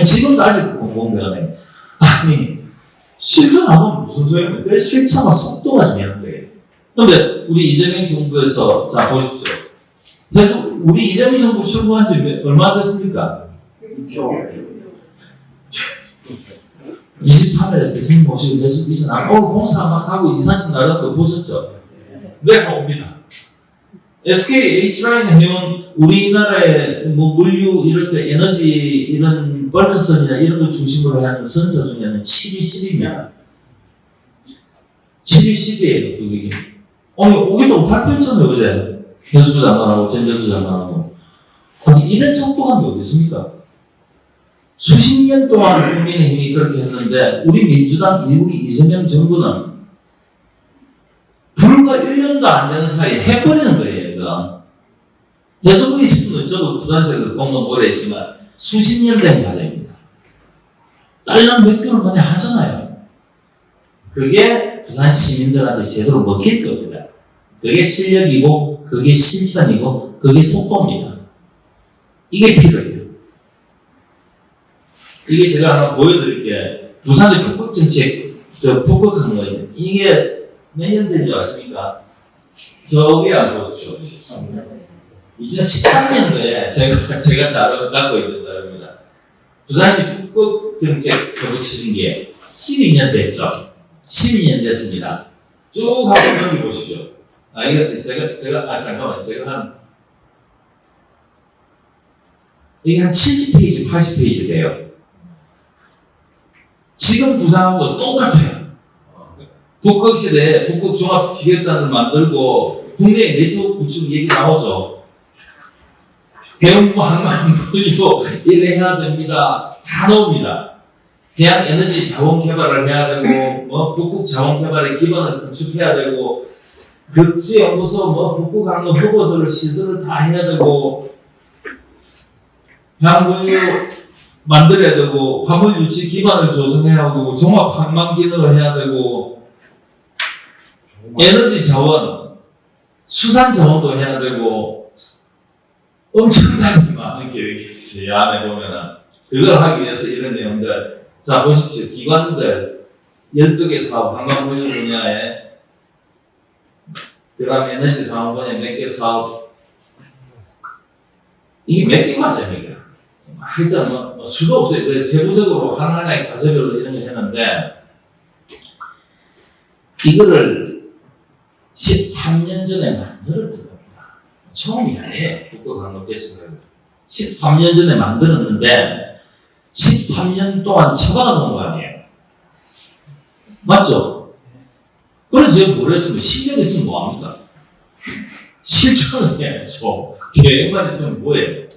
지금도 아직 공공병원에. 아니, 실천 안 하면 무슨 소용입니까? 그 실천과 속도가 중요한 거예요. 근데 우리 이재명 정부에서, 자, 보십시오. 그래서 우리 이재명 정부 출범한 지 얼마 됐습니까? 23일에 대통령 모시고 계속 이전 공사 막 하고 2, 30날 거 보셨죠? 네, 옵니다. SK H라인 해온 우리나라의 물류 이렇게 에너지 이런 벌크선이나 이런 걸 중심으로 하는 선사 중에는 7위 10위입니다. 7위 10위에요, 두 개. 오기도 발표했잖아요, 어제. 해수부 장관하고 전재수 장관하고. 아니, 이런 속도감이 어디 있습니까? 수십 년 동안 국민의힘이 그렇게 했는데, 우리 민주당, 우리 이재명 정부는 불과 1년도 안 되는 사이에 해버리는 거예요, 이거. 해수부 있으면 저도 부산시에서 공무원 오래 했지만 수십 년 된 과정입니다. 딸랑 몇 개월 만에 하잖아요. 그게 부산 시민들한테 제대로 먹힐 겁니다. 그게 실력이고, 그게 실천이고, 그게 속도입니다. 이게 필요해요. 이게 제가 하나 보여드릴게요. 부산의 북극정책, 북극한 거예요. 이게 몇 년 되지 않습니까? 저기 안 보십시오. 2013년도에 제가 자료 갖고 있는 자료입니다. 부산시 북극정책 소득시행기에 12년 됐죠. 12년 됐습니다. 쭉 한번 여기 보시죠. 이거 잠깐만. 이게 한 70페이지, 80페이지 돼요. 지금 부산하고 똑같아요. 북극시대에 북극종합지격단을 만들고 국내 네트워크 구축 얘기 나오죠. 해운부, 항만부, 이래 해야 됩니다. 다 나옵니다. 해양 에너지 자원 개발을 해야 되고, 북극 자원 개발의 기반을 구축해야 되고, 벽지 연구소, 북극항로 허브소를 시설을 다 해야 되고, 해양군유 만들어야 되고, 화물 유치 기반을 조성해야 되고, 종합 항만 기능을 해야 되고, 에너지 자원, 수산 자원도 해야 되고, 엄청나게 많은 계획이 있어요. 이 안에 보면은. 그걸 하기 위해서 이런 내용들. 자, 보십시오. 기관들, 12개 사업, 관광문유 분야에, 그 다음에 에너지 자원 분야에 몇 개 사업. 이게 몇 개 맞아요, 이게? 하여튼, 수도 없어요. 세부적으로 하나하나의 과제별로 이런 거 했는데, 이거를 13년 전에 만들었던 겁니다. 처음이 아니에요. 북극항로께서 13년 전에 만들었는데 13년 동안 처박아 놓은 거 아니에요. 맞죠? 그래서 제가 뭘 했으면 실력 있으면 뭐합니까? 실천을 해야죠. 계획만 있으면 뭐예요?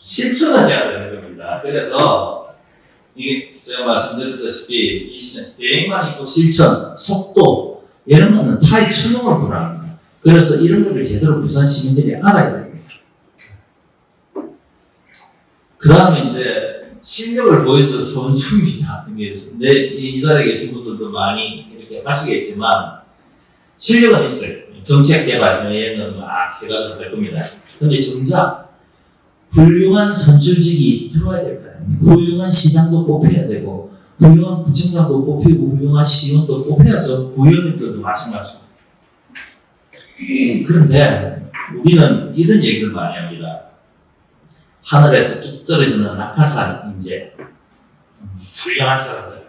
실천을 해야 되는 겁니다. 그래서 이게 제가 말씀드렸다시피 계획만 있고 실천, 속도 이런 거는 타의 추능을 불합니다. 그래서 이런 거를 제대로 부산 시민들이 알아야 됩니다. 그 다음에 이제 실력을 보여준 선수입니다. 이 자리에 계신 분들도 많이 이렇게 하시겠지만 실력은 있어요. 정책 개발에는 막 해가지고 할 겁니다. 근데 정작 훌륭한 선출직이 들어와야 될 거예요. 훌륭한 시장도 뽑혀야 되고 훌륭한 구청장도 뽑히고 훌륭한 시의원도 뽑혀야죠. 부의원님들도 마찬가지고. 그런데 우리는 이런 얘기를 많이 합니다. 하늘에서 뚝 떨어지는 낙하산 인재, 훌륭한 사람들.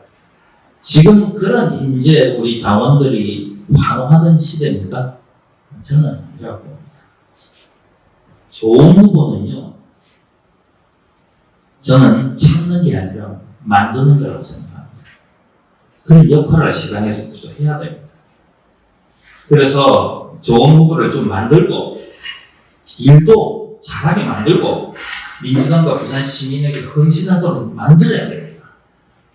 지금 그런 인재 우리 당원들이 환호하는 시대입니까? 저는 아니라고 봅니다. 좋은 후보는요, 저는 찾는 게 아니라 만드는 거라고 생각합니다. 그런 역할을 시장에서부터 해야 됩니다. 그래서 좋은 후보를 좀 만들고 일도 잘하게 만들고 민주당과 부산 시민에게 헌신하도록 만들어야 됩니다.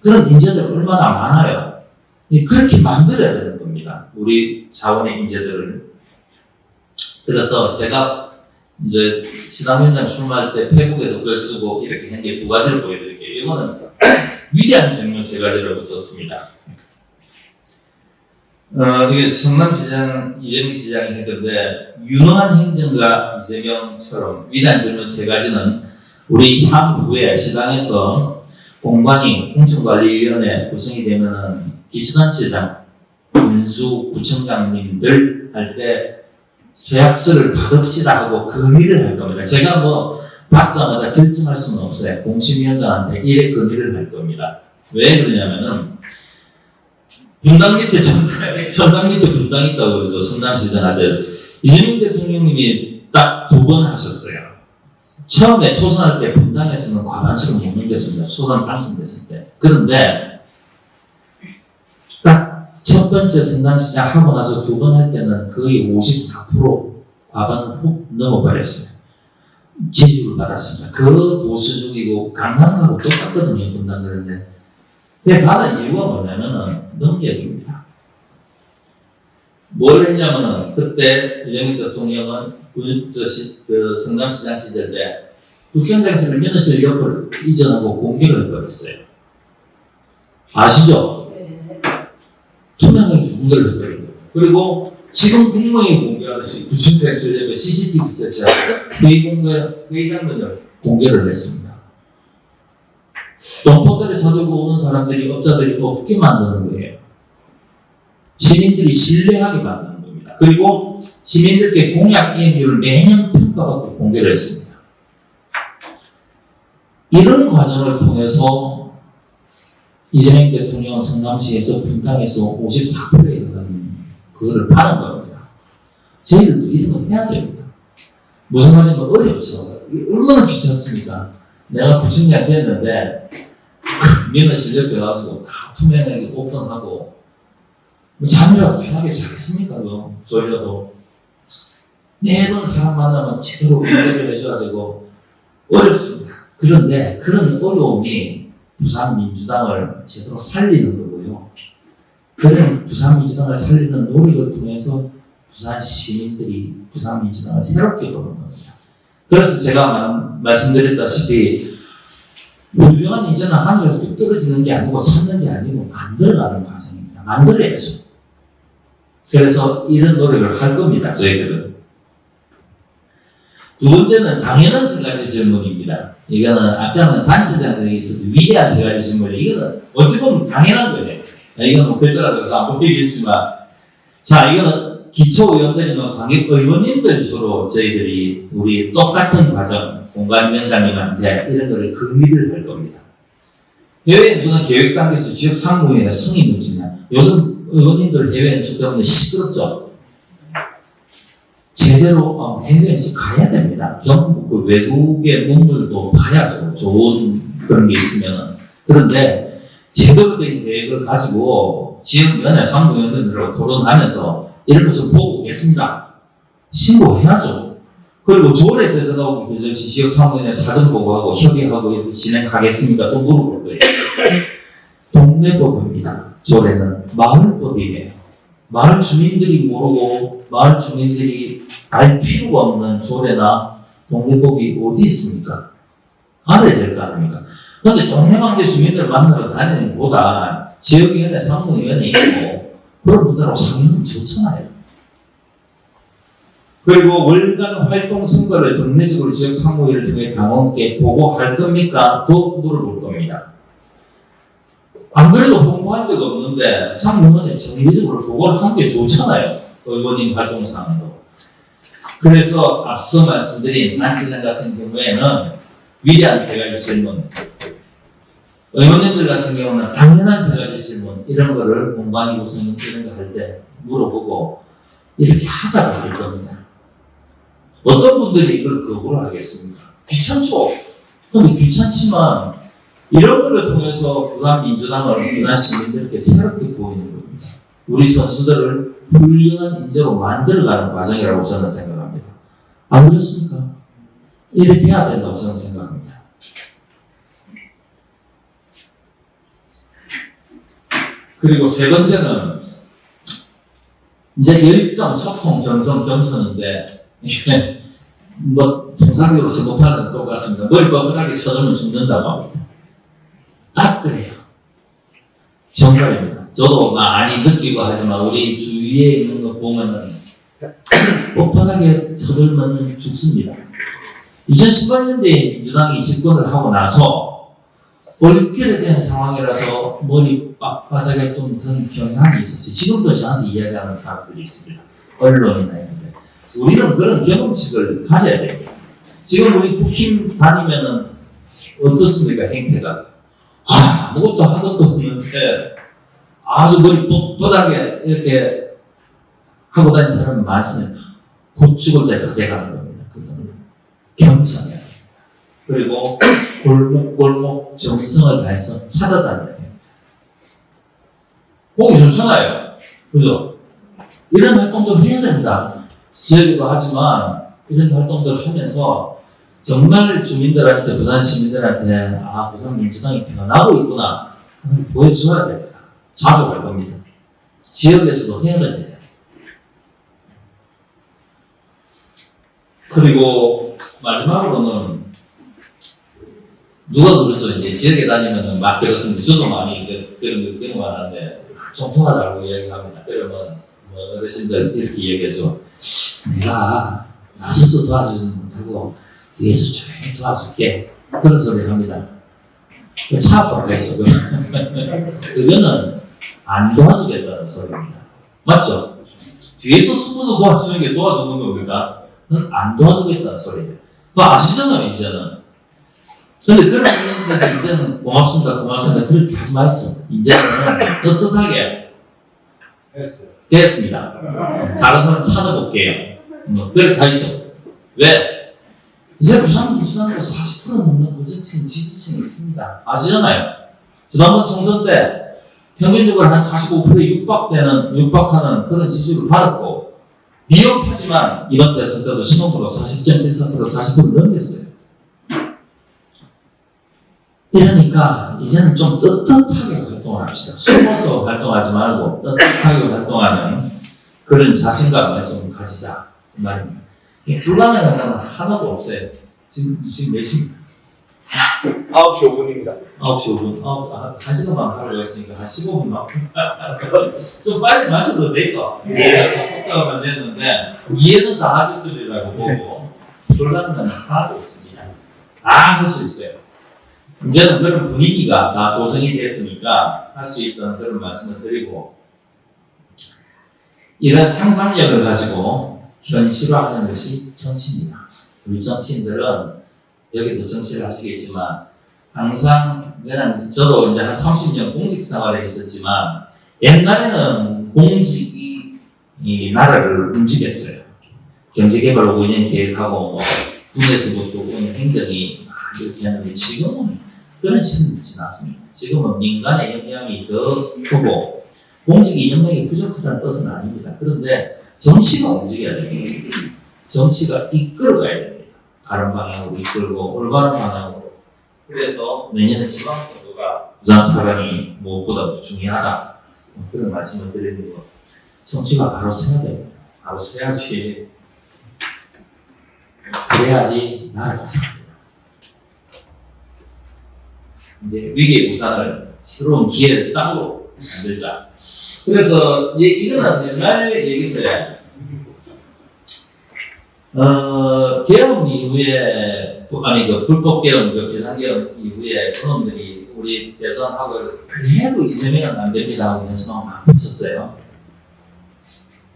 그런 인재들 얼마나 많아요. 그렇게 만들어야 되는 겁니다. 우리 자원의 인재들을. 그래서 제가 이제 신앙현장 출마할 때 페북에도 글 쓰고 이렇게 한 게 두 가지를 보여드릴게요. 이거는 위대한 질문 세 가지라고 썼습니다. 이게 성남시장 이재명 시장이 했는데 유능한 행정가 이재명처럼 위대한 질문 세 가지는 우리 향후에 시당에서 공관위 공천관리위원회 구성이 되면은 기초단체장, 군수구청장님들 할 때 서약서를 받읍시다 하고 건의를 할 겁니다. 제가 받자마자 결정할 수는 없어요. 공심위원장한테 이래 건의를 할 겁니다. 왜 그러냐면은 분당 밑에 전당 밑에 분당이 있다고 그러죠. 성남시장한테. 이재명 대통령님이 딱 2번 하셨어요. 처음에 초선할 때 분당에서는 과반수를 못 넘겼습니다. 초선 당선됐을 때. 그런데 딱 첫 번째 성남시장 하고 나서 2번 할 때는 거의 54% 과반을 훅 넘어버렸어요. 지지율을 받았습니다. 그 보수적이고 강남하고 똑같거든요. 분당 그런데. 근데 받은 이유가 뭐냐면은 능력입니다. 뭘 했냐면은 그때 이정희 대통령은 성남시장 시절 때 구청장실을 민원실 옆으로 이전하고 공개를 해버렸어요. 아시죠? 투명하게 공개를 해버린 거예요. 그리고 지금 국무회의 공개하듯이 구청장실 옆에 CCTV 설치하고 회의 장면을 공개를 했습니다. 돈포대를 사들고 오는 사람들이 업자들이 없게 만드는 거예요. 시민들이 신뢰하게 만드는 겁니다. 그리고 시민들께 공약 이행률을 매년 평가받고 공개를 했습니다. 이런 과정을 통해서 이재명 대통령은 성남시에서 분당에서 54%에 해가는 그거를 파는 겁니다. 저희들도 이런 거 해야 됩니다. 무슨 말이냐면 어렵죠. 얼마나 귀찮습니까? 내가 구청장 됐는데 민원실 옆에 가지고 다 투명하게 오픈하고 잠이라도 편하게 자겠습니까? 그거 졸려도 매번 사람 만나면 제대로 공개를 해줘야 되고 어렵습니다. 그런데 그런 어려움이 부산민주당을 제대로 살리는 거고요. 그런 부산민주당을 살리는 노력을 통해서 부산 시민들이 부산민주당을 새롭게 보는 겁니다. 그래서 제가 말씀드렸다시피 훌륭한 인재는 하늘에서 뚝 떨어지는 게 아니고 찾는 게 아니고 만들어가는 과정입니다. 만들어야죠. 그래서 이런 노력을 할 겁니다. 저희들은. 두 번째는 당연한 세 가지 질문입니다. 이거는 아까는 단체장들에게 있어도 위대한 세 가지 질문이 이거는 어찌 보면 당연한 거예요. 이거는 글자가 들어서 안 보이겠지만 자 이거는 기초의원들이나 관객의원님들 주로 저희들이 우리 똑같은 과정 공관위원장님한테 이런 거를 건의를 할 겁니다. 해외 연수는 계획 단계에서 지역 상무위원회 승인 문제냐. 요즘 의원님들 해외 연수 때문에 시끄럽죠. 제대로 해외 연수 가야 됩니다. 전국 그 외국의 문물도 봐야죠. 좋은 그런 게 있으면. 그런데 제대로 된 계획을 가지고 지역위원회 상무위원들하고 토론하면서 이런 것을 보고 오겠습니다. 신고해야죠. 그리고 조례 제정하고 교정시 지역 상무위원회 사전 보고하고 협의하고 이렇게 진행하겠습니까? 또 물어볼 거예요. 동네법입니다. 조례는 마을법이에요. 마을 주민들이 모르고 마을 주민들이 알 필요가 없는 조례나 동네법이 어디 있습니까? 알아야 될 거 아닙니까? 그런데 동네방네 주민들 만나러 다니는 것보다 지역위원회 상무위원회 있고 그런 분들하고 상의하면 좋잖아요. 그리고 월간 활동 성과를 정례적으로 지역 상무위를 통해 당원께 보고할 겁니까? 또 물어볼 겁니다. 안 그래도 홍보한 적 없는데 상무위원회 정례적으로 보고를 하는 게 좋잖아요. 의원님 활동사항도. 그래서 앞서 말씀드린 단체장 같은 경우에는 위대한 세 가지 질문, 의원님들 같은 경우는 당연한 세 가지 질문 이런 거를 공관위 구성 이런 거 할 때 물어보고 이렇게 하자고 할 겁니다. 어떤 분들이 이걸 거부를 하겠습니까? 귀찮죠? 근데 귀찮지만 이런 거를 통해서 부산민주당을 부산 시민들께 새롭게 보이는 겁니다. 우리 선수들을 훌륭한 인재로 만들어가는 과정이라고 저는 생각합니다. 안 그렇습니까? 이렇게 해야 된다고 저는 생각합니다. 그리고 세 번째는 이제 열정, 소통, 정성, 경선인데 이게 뭐 통상적으로 못하는 건 똑같습니다. 머리 뻔뻔하게 쳐들면 죽는다고 합니다. 딱 그래요. 정말입니다. 저도 많이 느끼고 하지만 우리 주위에 있는 거 보면은 뻔뻔하게 쳐들면 죽습니다. 2018년도에 민주당이 집권을 하고 나서 얼결에 대한 상황이라서 머리 바닥에 좀 든 경향이 있었어요. 지금도 저한테 이야기하는 사람들이 있습니다. 언론이나 이런데. 우리는 그런 경험칙을 가져야 됩니다. 지금 우리 국힘 다니면은 어떻습니까, 행태가? 아무것도 한 것도 없는데 아주 머리 뻣뻣하게 이렇게 하고 다니는 사람이 많으면 곧 죽을 때 그렇게 가는 겁니다. 그거는 겸손해야 됩니다. 그리고 골목 정성을 다해서 찾아다녀야 됩니다. 보기 좋잖아요. 그죠? 이런 활동도 해야 됩니다. 지역이기도 하지만 이런 활동들을 하면서 정말 주민들한테, 부산 시민들한테 부산 민주당이 변하고 있구나 하는 걸 보여줘야 됩니다. 자주 갈 겁니다. 지역에서도 해야 됩니다. 그리고 마지막으로는 누가 그러죠. 이제 지역에 다니면은 막 그렇습니다. 저도 많이 그런 걸 경험하는데 좀 도와달라고 이야기합니다. 그러면 뭐 어르신들 이렇게 얘기하죠. 내가 나서서 도와주지 못하고 뒤에서 조용히 도와줄게. 그런 소리를 합니다. 그 차 앞으로 가 있어. 그거는 안 도와주겠다는 소리입니다. 맞죠? 뒤에서 숨어서 도와주는 게 도와주는 겁니까? 그건 안 도와주겠다는 소리예요. 그거 아시잖아요, 이제는. 근데 그런 분들은 이제는 고맙습니다, 고맙습니다. 그렇게 하지 마세요. 이제는 떳떳하게 했어요. 됐습니다. 다른 사람 찾아볼게요. 그렇게 하있어. 왜? 이제 부산도 40% 넘는 고정층 지지층이 있습니다. 아시잖아요. 지난번 총선 때 평균적으로 한 45%에 육박하는 그런 지지를 받았고, 미흡하지만 이번 대선 때도 신혼부로 40.13%, 40% 넘겼어요. 이러니까 이제는 좀 떳떳하게 활동을 합시다. 숨어서 활동하지 말고 떳떳하게 활동하는 그런 자신감을 좀 가지자. 그 말입니다. 불가능한 건 하나도 없어요. 지금 몇 시입니까? 9시 5분입니다. 9시 5분. 1시간만 하려고 했으니까 한 15분만. 좀 빨리 마셔도 되죠? 더 속도하면 되는데, 이해는 다 하셨으리라고 보고, 불가능한 건 하나도 없습니다. 다 할 수 있어요. 이제는 그런 분위기가 다 조성이 됐으니까 할 수 있다는 그런 말씀을 드리고, 이런 상상력을 가지고 현실화하는 것이 정치입니다. 우리 정치인들은 여기도 정치를 하시겠지만 항상 그냥 저도 이제 한 30년 공직 생활에 있었지만 옛날에는 공직이 이 나라를 움직였어요. 경제개발 5년 계획하고 뭐 군에서부터 온 행정이 이렇게 하는데 지금은 그런 시대는 지났습니다. 지금은 민간의 영향이 더 크고 공직이 영향이 부족하다는 뜻은 아닙니다. 그런데 정치가 움직여야 됩니다. 정치가 이끌어가야 됩니다. 다른 방향으로 이끌고 올바른 방향으로. 그래서 내년에 지방선거가 부산 타강이 무엇보다도 중요하다. 그런 말씀을 드리는 거. 정치가 바로 서야 됩니다. 바로 서야지. 그래야지 나라가 삽니다. 이제 위기의 부산을 새로운 기회를 땅으로 만들자. 그래서 이거는 옛날 얘기인데, 계엄 이후에, 불법 계엄, 비상 계엄 이후에 그놈들이 우리 대선하고 그래도 이재명은 안 됩니다 하고 해서 막 붙였어요.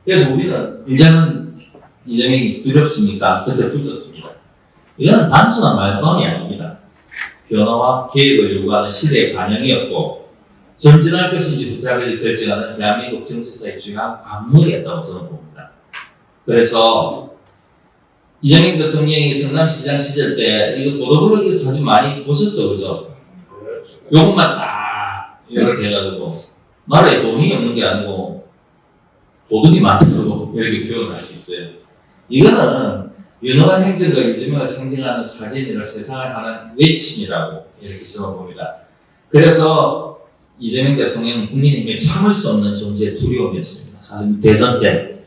그래서 우리는 이제는 이재명이 두렵습니까? 그때 붙였습니다. 이거는 단순한 말싸움이 아닙니다. 변화와 계획을 요구하는 시대의 반영이었고, 전진할 것인지 후퇴할 것인지 결정하는 대한민국 정치사의 중요한 관문이었다고 저는 봅니다. 그래서 이재명 대통령이 성남시장 시절 때 이거 보도블록에서 사진 많이 보셨죠, 그죠? 요것만 딱 이렇게 해가지고 나라에 돈이 없는 게 아니고 도둑이 많다고 이렇게 표현할 수 있어요. 이거는 유능한 행정가 이재명을 상징하는 사진이라 세상을 하는 외침이라고 이렇게 저는 봅니다. 그래서 이재명 대통령은 국민에게 참을 수 없는 존재의 두려움이었습니다. 사실 대선 때.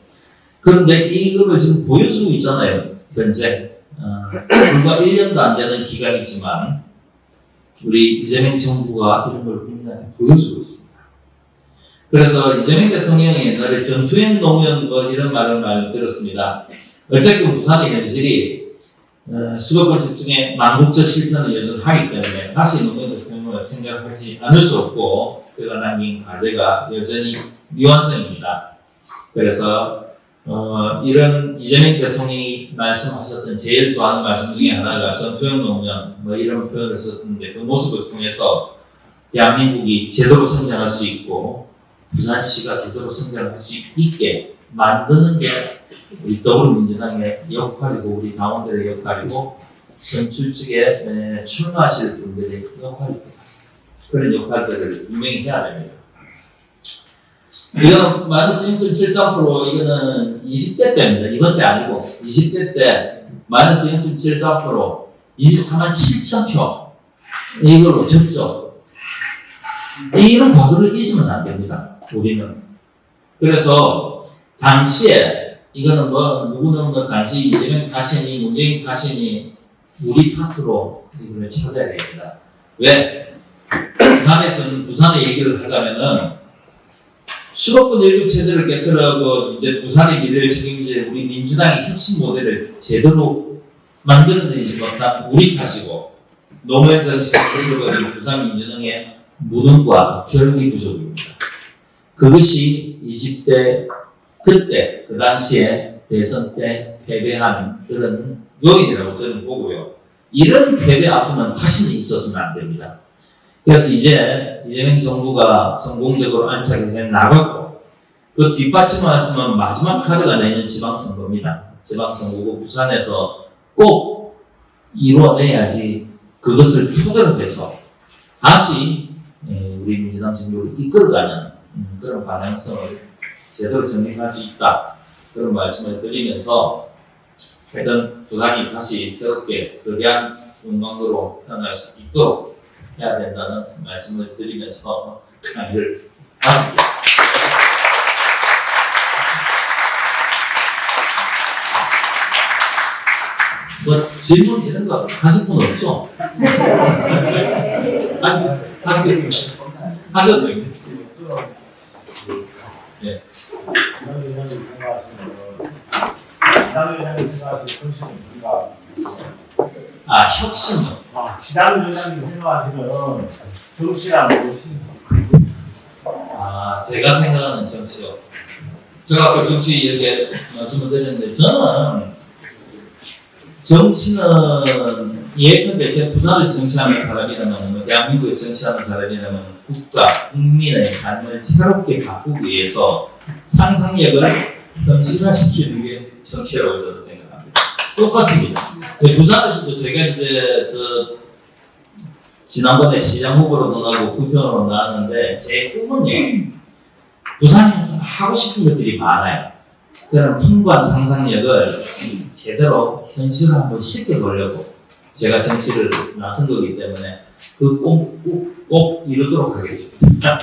그런데 이거를 지금 보여주고 있잖아요. 현재. 불과 1년도 안 되는 기간이지만 우리 이재명 정부가 이런 걸 국민한테 보여주고 있습니다. 그래서 이재명 대통령이 옛날에 전투형 노무현 뭐 이런 말을 들었습니다. 어쨌든 부산의 현실이 수백 번 집중에 망국적 실천을 여전하기 때문에 다시 노무현 대통령을 생각하지 않을 수 없고 그가 남긴 과제가 여전히 미완성입니다. 그래서 이런 이재명 대통령이 말씀하셨던 제일 좋아하는 말씀 중에 하나가 전투형 노무현 뭐 이런 표현을 썼는데 그 모습을 통해서 대한민국이 제대로 성장할 수 있고 부산시가 제대로 성장할 수 있게 만드는 게 우리 더불어민주당의 역할이고 우리 당원들의 역할이고 선출 측에 출마하실 분들의 역할입니다. 그런 역할들을 분명히 해야 됩니다. 이건 마이너스 0.73% 이거는 20대 때입니다. 이번 때 아니고 20대 때 마이너스 0.73% 24만 7천 표 이걸로 적죠. 이런 과거를 잊으면 안 됩니다. 우리는. 그래서 당시에 이거는 뭐 누구는 뭐 당시 이재명 탓이니 문재인 탓이니 우리 탓으로 이걸 찾아야 됩니다. 왜? 부산에서는 부산의 얘기를 하자면은 수도권 일부 체제를 깨뜨리고 이제 부산의 미래를 책임질 우리 민주당의 혁신 모델을 제대로 만들어내지 못한 우리 탓이고 노무현 정치가 흘러버린 부산 민주당의 무능과 결기 부족입니다. 그것이 20대 그때 그 당시에 대선 때 패배한 그런 요인이라고 저는 보고요. 이런 패배 앞으로는 다시는 있어서는 안 됩니다. 그래서 이제 이재명 정부가 성공적으로 안착해 나가고 그 뒷받침했으면 마지막 카드가 내년 지방선거입니다. 지방선거고 부산에서 꼭 이루어내야지 그것을 토대로 해서 다시 우리 민주당 정부를 이끌어가는 그런 방향성을 제대로 정립할 수 있다. 그런 말씀을 드리면서 하여튼 부산이 다시 새롭게 거대한 용광로로 태어날 수 있도록 해야 된다는 말씀을 드리면서 강의를 마치겠습니다. 뭐 질문 이런 거 하실 분 없죠? 아니, 하시겠습니다. 하셔도 됩니다. 네. 이런 의원님 생각하시는 혁신은 아, 혁신요. 시장 의원님 생각하시는 정치란 무엇인가? 아, 제가 생각하는 정치요. 제가 아까 정치 이렇게 말씀을 드렸는데, 저는 정치는 예컨대 제가 부산에서 정치하는 사람이라면, 뭐 대한민국에서 정치하는 사람이라면 국가, 국민의 삶을 새롭게 바꾸기 위해서 상상력을 현실화시키는 게 정치라고 저는 생각합니다. 똑같습니다. 부산에서도 제가 이제 지난번에 시장 후보로 나가고 국회의원으로 나왔는데 제 꿈은요, 부산에서 하고 싶은 것들이 많아요. 그런 풍부한 상상력을 제대로 현실을 한번 시켜보려고 제가 정치를 나선 거기 때문에 그 꼭 이루도록 하겠습니다.